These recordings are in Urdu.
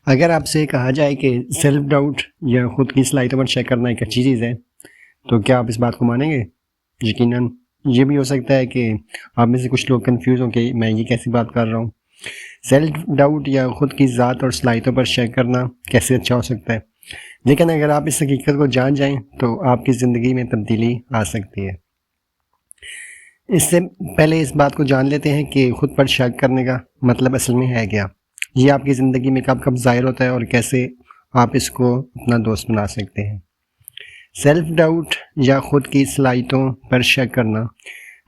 اگر آپ سے کہا جائے کہ سیلف ڈاؤٹ یا خود کی صلاحیتوں پر شک کرنا ایک اچھی چیز ہے تو کیا آپ اس بات کو مانیں گے؟ یقیناً یہ بھی ہو سکتا ہے کہ آپ میں سے کچھ لوگ کنفیوز ہوں کہ میں یہ کیسی بات کر رہا ہوں. سیلف ڈاؤٹ یا خود کی ذات اور صلاحیتوں پر شک کرنا کیسے اچھا ہو سکتا ہے؟ لیکن اگر آپ اس حقیقت کو جان جائیں تو آپ کی زندگی میں تبدیلی آ سکتی ہے. اس سے پہلے اس بات کو جان لیتے ہیں کہ خود پر شک کرنے کا مطلب اصل میں ہے کیا. یہ آپ کی زندگی میں کب کب ظاہر ہوتا ہے اور کیسے آپ اس کو اپنا دوست بنا سکتے ہیں. سیلف ڈاؤٹ یا خود کی صلاحیتوں پر شک کرنا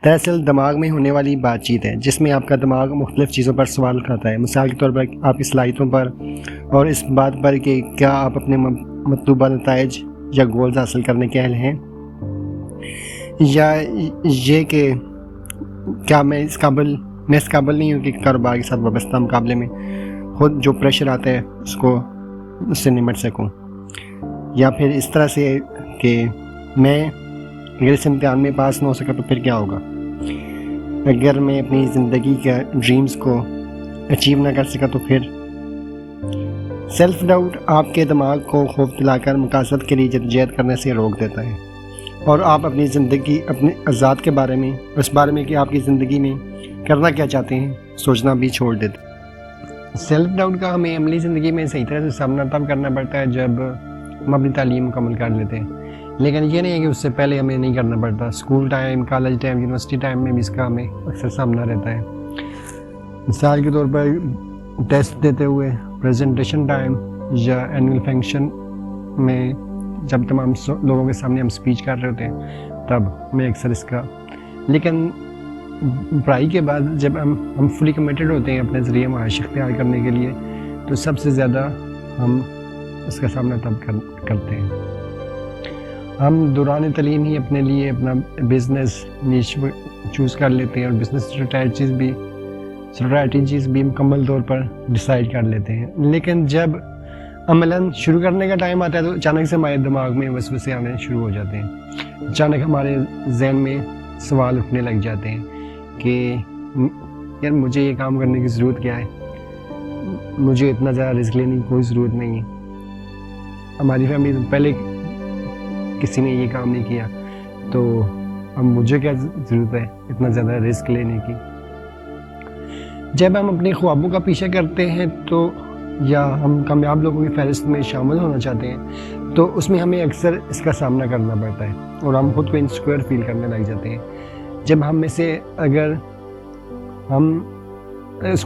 دراصل دماغ میں ہونے والی بات چیت ہے جس میں آپ کا دماغ مختلف چیزوں پر سوال اٹھاتا ہے. مثال کے طور پر آپ کی صلاحیتوں پر اور اس بات پر کہ کیا آپ اپنے مطلوبہ نتائج یا گولز حاصل کرنے کے اہل ہیں، یا یہ کہ کیا میں اس قابل نہیں ہوں کہ کاروبار کے ساتھ وابستہ مقابلے میں خود جو پریشر آتا ہے اس سے نمٹ سکوں. یا پھر اس طرح سے کہ میں اگر اس امتحان میں پاس نہ ہو سکا تو پھر کیا ہوگا، اگر میں اپنی زندگی کے ڈریمز کو اچیو نہ کر سکا تو پھر. سیلف ڈاؤٹ آپ کے دماغ کو خوف دلا کر مقاصد کے لیے جدوجہد کرنے سے روک دیتا ہے، اور آپ اپنی زندگی، اپنے ذات کے بارے میں، اس بارے میں کہ آپ کی زندگی میں کرنا کیا چاہتے ہیں، سوچنا بھی چھوڑ دیتے. سیلف ڈاؤٹ کا ہمیں عملی زندگی میں صحیح طرح سے سامنا تب کرنا پڑتا ہے جب ہم اپنی تعلیم مکمل کر لیتے ہیں، لیکن یہ نہیں ہے کہ اس سے پہلے ہمیں نہیں کرنا پڑتا. School time, college time, university time میں بھی اس کا ہمیں اکثر سامنا رہتا ہے. مثال کے طور پر ٹیسٹ دیتے ہوئے، پریزنٹیشن ٹائم یا اینول فنکشن میں جب تمام لوگوں کے سامنے ہم اسپیچ کر رہے ہوتے ہیں تب میں اکثر اس کا. لیکن پڑھائی کے بعد جب ہم فلی کمیٹڈ ہوتے ہیں اپنے ذریعے معاش اختیار کرنے کے لیے تو سب سے زیادہ ہم اس کا سامنا تب کرتے ہیں. ہم دوران تعلیم ہی اپنے لیے اپنا بزنس نیش چوز کر لیتے ہیں اور بزنس اسٹریٹجیز بھی مکمل طور پر ڈیسائیڈ کر لیتے ہیں. لیکن جب عملاً شروع کرنے کا ٹائم آتا ہے تو اچانک سے ہمارے دماغ میں وسوسے آنے شروع ہو جاتے ہیں. اچانک ہمارے ذہن میں سوال اٹھنے لگ جاتے ہیں کہ یار مجھے یہ کام کرنے کی ضرورت کیا ہے، مجھے اتنا زیادہ رسک لینے کی کوئی ضرورت نہیں ہے، ہماری فیملی تو پہلے کسی نے یہ کام نہیں کیا تو اب مجھے کیا ضرورت ہے اتنا زیادہ رسک لینے کی. جب ہم اپنے خوابوں کا پیچھے کرتے ہیں تو یا ہم کامیاب لوگوں کی فہرست میں شامل ہونا چاہتے ہیں تو اس میں ہمیں اکثر اس کا سامنا کرنا پڑتا ہے اور ہم خود کو انسیکیور فیل کرنے لگ جاتے ہیں. جب ہم میں سے اگر ہم اس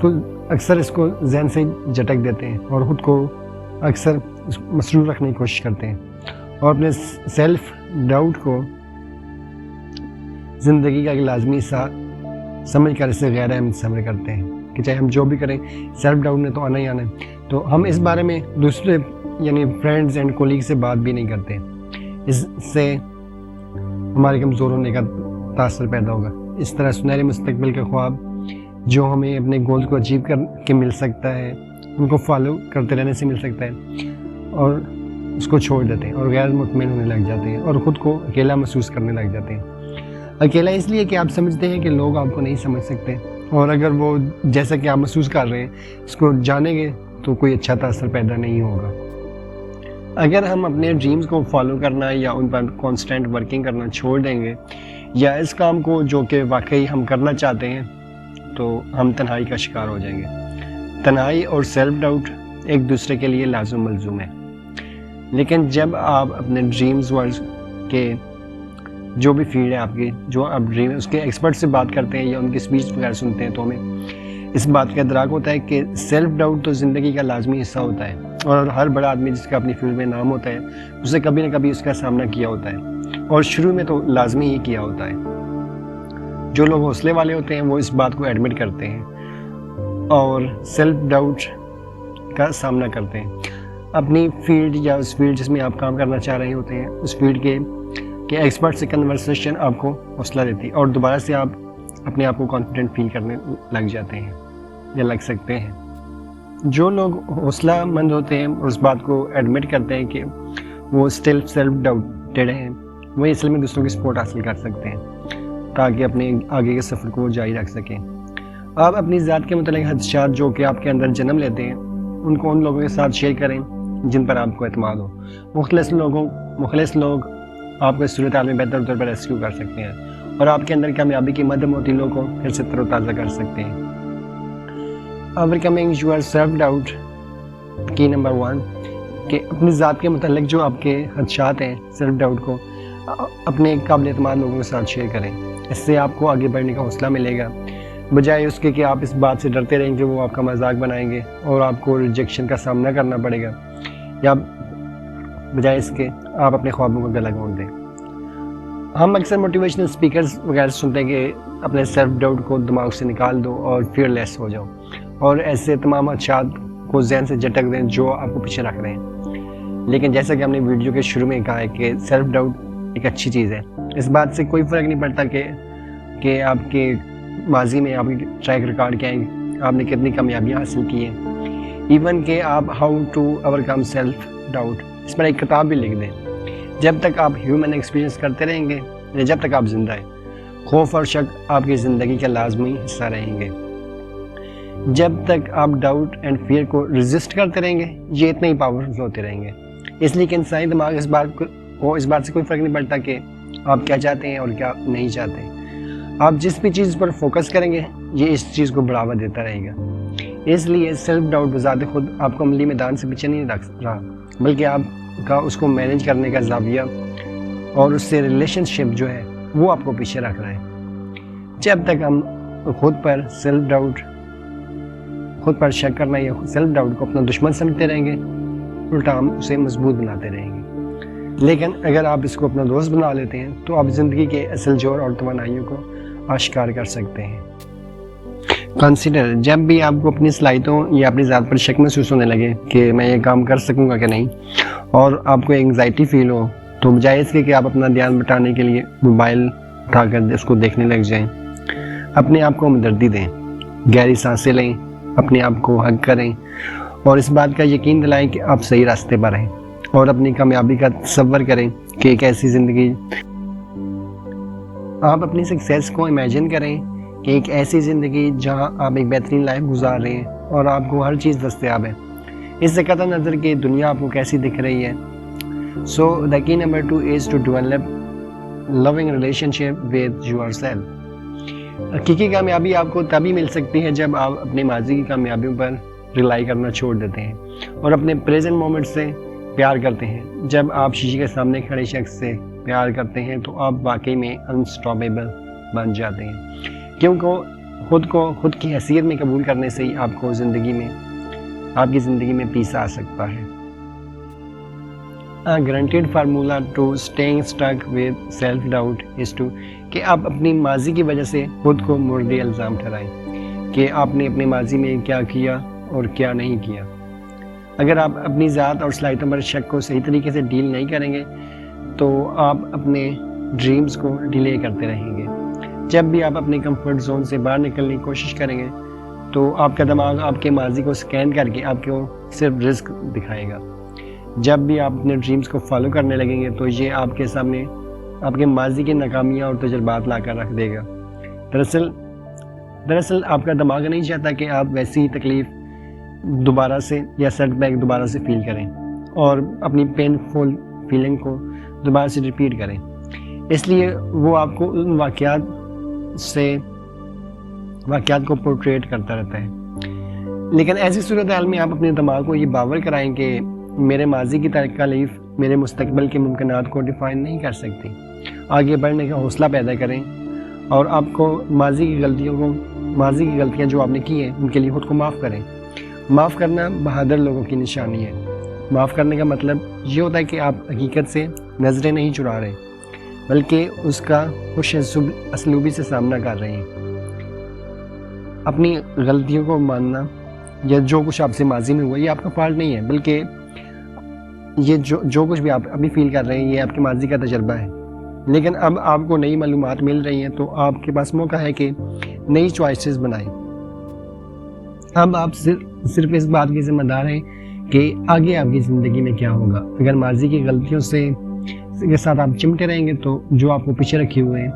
کو ذہن سے جھٹک دیتے ہیں اور خود کو اکثر مسرور رکھنے کی کوشش کرتے ہیں اور اپنے سیلف ڈاؤٹ کو زندگی کا ایک لازمی حصہ سمجھ کر اسے غیر اہم سمجھ کرتے ہیں کہ چاہے ہم جو بھی کریں سیلف ڈاؤٹ نے تو آنا ہی آنا ہے. تو ہم اس بارے میں دوسرے یعنی فرینڈز اینڈ کولیگ سے بات بھی نہیں کرتے. اس سے ہمارے کمزور ہونے کا تاثر پیدا ہوگا. اس طرح سنہرے مستقبل کا خواب جو ہمیں اپنے گولز کو اچیو کر کے مل سکتا ہے، ان کو فالو کرتے رہنے سے مل سکتا ہے، اور اس کو چھوڑ دیتے ہیں اور غیر مطمئن ہونے لگ جاتے ہیں اور خود کو اکیلا محسوس کرنے لگ جاتے ہیں. اکیلا اس لیے کہ آپ سمجھتے ہیں کہ لوگ آپ کو نہیں سمجھ سکتے، اور اگر وہ جیسا کہ آپ محسوس کر رہے ہیں اس کو جانیں گے تو کوئی اچھا تاثر پیدا نہیں ہوگا. اگر ہم اپنے ڈریمز کو فالو کرنا یا ان پر کانسٹنٹ ورکنگ کرنا چھوڑ دیں گے یا اس کام کو جو کہ واقعی ہم کرنا چاہتے ہیں تو ہم تنہائی کا شکار ہو جائیں گے. تنہائی اور سیلف ڈاؤٹ ایک دوسرے کے لیے لازم ملزوم ہے. لیکن جب آپ اپنے ڈریمز کے جو بھی فیلڈ ہے آپ کی، جو آپ ڈریم اس کے ایکسپرٹ سے بات کرتے ہیں یا ان کی اسپیچ وغیرہ سنتے ہیں تو ہمیں اس بات کا ادراک ہوتا ہے کہ سیلف ڈاؤٹ تو زندگی کا لازمی حصہ ہوتا ہے، اور ہر بڑا آدمی جس کا اپنی فیلڈ میں نام ہوتا ہے اسے کبھی نہ کبھی اس کا سامنا کیا ہوتا ہے، اور شروع میں تو لازمی ہی کیا ہوتا ہے. جو لوگ حوصلے والے ہوتے ہیں وہ اس بات کو ایڈمٹ کرتے ہیں اور سیلف ڈاؤٹ کا سامنا کرتے ہیں. اپنی فیلڈ یا اس فیلڈ جس میں آپ کام کرنا چاہ رہے ہوتے ہیں اس فیلڈ کے ایکسپرٹ سے کنورسیشن آپ کو حوصلہ دیتی ہے اور دوبارہ سے آپ اپنے آپ کو کانفیڈنٹ فیل کرنے لگ جاتے ہیں یا لگ سکتے ہیں. جو لوگ حوصلہ مند ہوتے ہیں اور اس بات کو ایڈمٹ کرتے ہیں کہ وہ اسٹل سیلف ڈاؤٹڈ ہیں، وہ اصل میں دوسروں کی سپورٹ حاصل کر سکتے ہیں تاکہ اپنے آگے کے سفر کو جاری رکھ سکیں. آپ اپنی ذات کے متعلق خدشات جو کہ آپ کے اندر جنم لیتے ہیں ان کو ان لوگوں کے ساتھ شیئر کریں جن پر آپ کو اعتماد ہو. مخلص لوگ آپ کو اس صورتحال میں بہتر طور پر ریسکیو کر سکتے ہیں اور آپ کے اندر کامیابی کی مدد موتیلوں کو پھر سے تر و تازہ کر سکتے ہیں. اوورکمنگ یور سیلف ڈاؤٹ. کی نمبر 1 کہ اپنی ذات کے متعلق جو آپ کے خدشات ہیں سیلف ڈاؤٹ کو اپنے قابل اعتماد لوگوں کے ساتھ شیئر کریں. اس سے آپ کو آگے بڑھنے کا حوصلہ ملے گا بجائے اس کے کہ آپ اس بات سے ڈرتے رہیں کہ وہ آپ کا مذاق بنائیں گے اور آپ کو ریجیکشن کا سامنا کرنا پڑے گا، یا بجائے اس کے آپ اپنے خوابوں کو گلا گھونٹ دیں. ہم اکثر موٹیویشنل اسپیکرز وغیرہ سنتے ہیں کہ اپنے سیلف ڈاؤٹ کو دماغ سے نکال دو اور فیئر لیس ہو جاؤ اور ایسے تمام خدشات کو ذہن سے جھٹک دیں جو آپ کو پیچھے رکھ رہے ہیں. لیکن جیسا کہ ہم نے ویڈیو کے شروع میں کہا ہے کہ سیلف ڈاؤٹ ایک اچھی چیز ہے. اس بات سے کوئی فرق نہیں پڑتا کہ آپ کے ماضی میں آپ کی ٹریک ریکارڈ کیا ہے، آپ نے کتنی کامیابیاں حاصل کی ہیں، ایون کہ آپ how to overcome self doubt اس پر ایک کتاب بھی لکھ دیں. جب تک آپ ہیومن ایکسپیرینس کرتے رہیں گے یا جب تک آپ زندہ ہیں، خوف اور شک آپ کی زندگی کا لازمی حصہ رہیں گے. جب تک آپ ڈاؤٹ اینڈ فیئر کو ریزسٹ کرتے رہیں گے یہ اتنے ہی پاورفل ہوتے رہیں گے. اس لیے کہ انسانی دماغ اس بات سے کوئی فرق نہیں پڑتا کہ آپ کیا چاہتے ہیں اور کیا نہیں چاہتے. آپ جس بھی چیز پر فوکس کریں گے یہ اس چیز کو بڑھاوا دیتا رہے گا. اس لیے سیلف ڈاؤٹ بذات خود آپ کو عملی میدان سے پیچھے نہیں رکھ رہا، بلکہ آپ کا اس کو مینیج کرنے کا زاویہ اور اس سے ریلیشن شپ جو ہے وہ آپ کو پیچھے رکھ رہا ہے. جب تک ہم خود پر شک کرنا یا سیلف ڈاؤٹ کو اپنا دشمن سمجھتے رہیں گے، الٹا ہم اسے مضبوط بناتے رہیں گے. لیکن اگر آپ اس کو اپنا دوست بنا لیتے ہیں تو آپ زندگی کے اصل جوہر اور توانائیوں کو آشکار کر سکتے ہیں. کنسیڈر. جب بھی آپ کو اپنی صلاحیتوں یا اپنی ذات پر شک محسوس ہونے لگے کہ میں یہ کام کر سکوں گا کہ نہیں، اور آپ کو انگزائٹی فیل ہو، تو بجائے اس کے کہ آپ اپنا دھیان بٹانے کے لیے موبائل اٹھا کر اس کو دیکھنے لگ جائیں، اپنے آپ کو ہمدردی دیں، گہری سانسیں لیں، اپنے آپ کو ہگ کریں اور اس بات کا یقین دلائیں کہ آپ صحیح راستے پر ہیں، اور اپنی کامیابی کا تصور کریں کہ ایک ایسی زندگی، آپ اپنی سکسیس کو امیجن کریں کہ ایک ایسی زندگی جہاں آپ ایک بہترین لائف گزار رہے ہیں اور آپ کو ہر چیز دستیاب ہے، اس سے قطع نظر کہ دنیا آپ کو کیسی دکھ رہی ہے. سو the key number 2 is to develop loving relationship with yourself. حقیقی کامیابی آپ کو تبھی مل سکتی ہے جب آپ اپنے ماضی کی کامیابیوں پر ریلائی کرنا چھوڑ دیتے ہیں اور اپنے پریزنٹ مومنٹ سے پیار کرتے ہیں. جب آپ شیشے کے سامنے کھڑے شخص سے پیار کرتے ہیں تو آپ واقعی میں انسٹاپیبل بن جاتے ہیں، کیونکہ خود کی حیثیت میں قبول کرنے سے ہی آپ کی زندگی میں پیس آ سکتا ہے. Guaranteed formula to staying stick with self doubt is to کہ آپ اپنی ماضی کی وجہ سے خود کو مورد الزام ٹھہرائیں کہ آپ نے اپنے ماضی میں کیا کیا اور کیا نہیں کیا. اگر آپ اپنی ذات اور صلاحیتوں پر شک کو صحیح طریقے سے ڈیل نہیں کریں گے تو آپ اپنے ڈریمز کو ڈیلے کرتے رہیں گے. جب بھی آپ اپنے کمفرٹ زون سے باہر نکلنے کی کوشش کریں گے تو آپ کا دماغ آپ کے ماضی کو سکین کر کے آپ کو صرف رزق دکھائے گا. جب بھی آپ اپنے ڈریمز کو فالو کرنے لگیں گے تو یہ آپ کے سامنے آپ کے ماضی کی ناکامیاں اور تجربات لا کر رکھ دے گا. دراصل آپ کا دماغ نہیں چاہتا کہ آپ ویسی ہی تکلیف دوبارہ سے یا سیٹ بیک دوبارہ سے فیل کریں اور اپنی پینفل فیلنگ کو دوبارہ سے ریپیٹ کریں. اس لیے وہ آپ کو ان واقعات کو پورٹریٹ کرتا رہتا ہے. لیکن ایسی صورتحال میں آپ اپنے دماغ کو یہ باور کرائیں کہ میرے ماضی کی تکالیف میرے مستقبل کے ممکنات کو ڈیفائن نہیں کر سکتی. آگے بڑھنے کا حوصلہ پیدا کریں اور آپ کو ماضی کی غلطیاں جو آپ نے کی ہیں ان کے لیے خود کو معاف کریں. معاف کرنا بہادر لوگوں کی نشانی ہے. معاف کرنے کا مطلب یہ ہوتا ہے کہ آپ حقیقت سے نظریں نہیں چرا رہے بلکہ اس کا خوش اسلوبی سے سامنا کر رہے ہیں. اپنی غلطیوں کو ماننا یا جو کچھ آپ سے ماضی میں ہوا یہ آپ کا فالٹ نہیں ہے، بلکہ یہ جو کچھ بھی آپ ابھی فیل کر رہے ہیں یہ آپ کے ماضی کا تجربہ ہے. لیکن اب آپ کو نئی معلومات مل رہی ہیں تو آپ کے پاس موقع ہے کہ نئی چوائسز بنائیں. اب آپ صرف اس بات کی ذمہ دار ہیں کہ آگے آپ کی زندگی میں کیا ہوگا. اگر ماضی کی غلطیوں کے ساتھ آپ چمٹے رہیں گے تو جو آپ کو پیچھے رکھے ہوئے ہیں،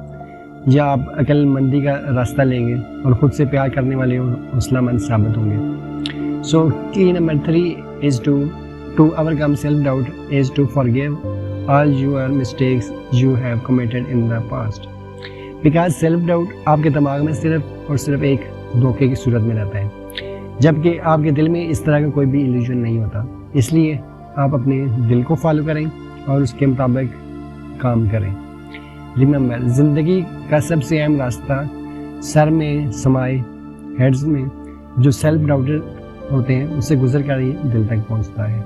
یا آپ عقل مندی کا راستہ لیں گے اور خود سے پیار کرنے والے اور حوصلہ مند ثابت ہوں گے. So key number 3 is to overcome self-doubt is to forgive all your mistakes you have committed in the past. Because self-doubt آپ کے دماغ میں صرف اور صرف ایک دھوکے کی صورت میں رہتا ہے، جبکہ آپ کے دل میں اس طرح کا کوئی بھی ایلیوژن نہیں ہوتا. اس لیے آپ اپنے دل کو فالو کریں اور اس کے مطابق کام کریں. ریممبر، زندگی کا سب سے اہم راستہ سر میں سمائے ہیڈز میں جو سیلف ڈاؤٹر ہوتے ہیں اس سے گزر کر ہی دل تک پہنچتا ہے.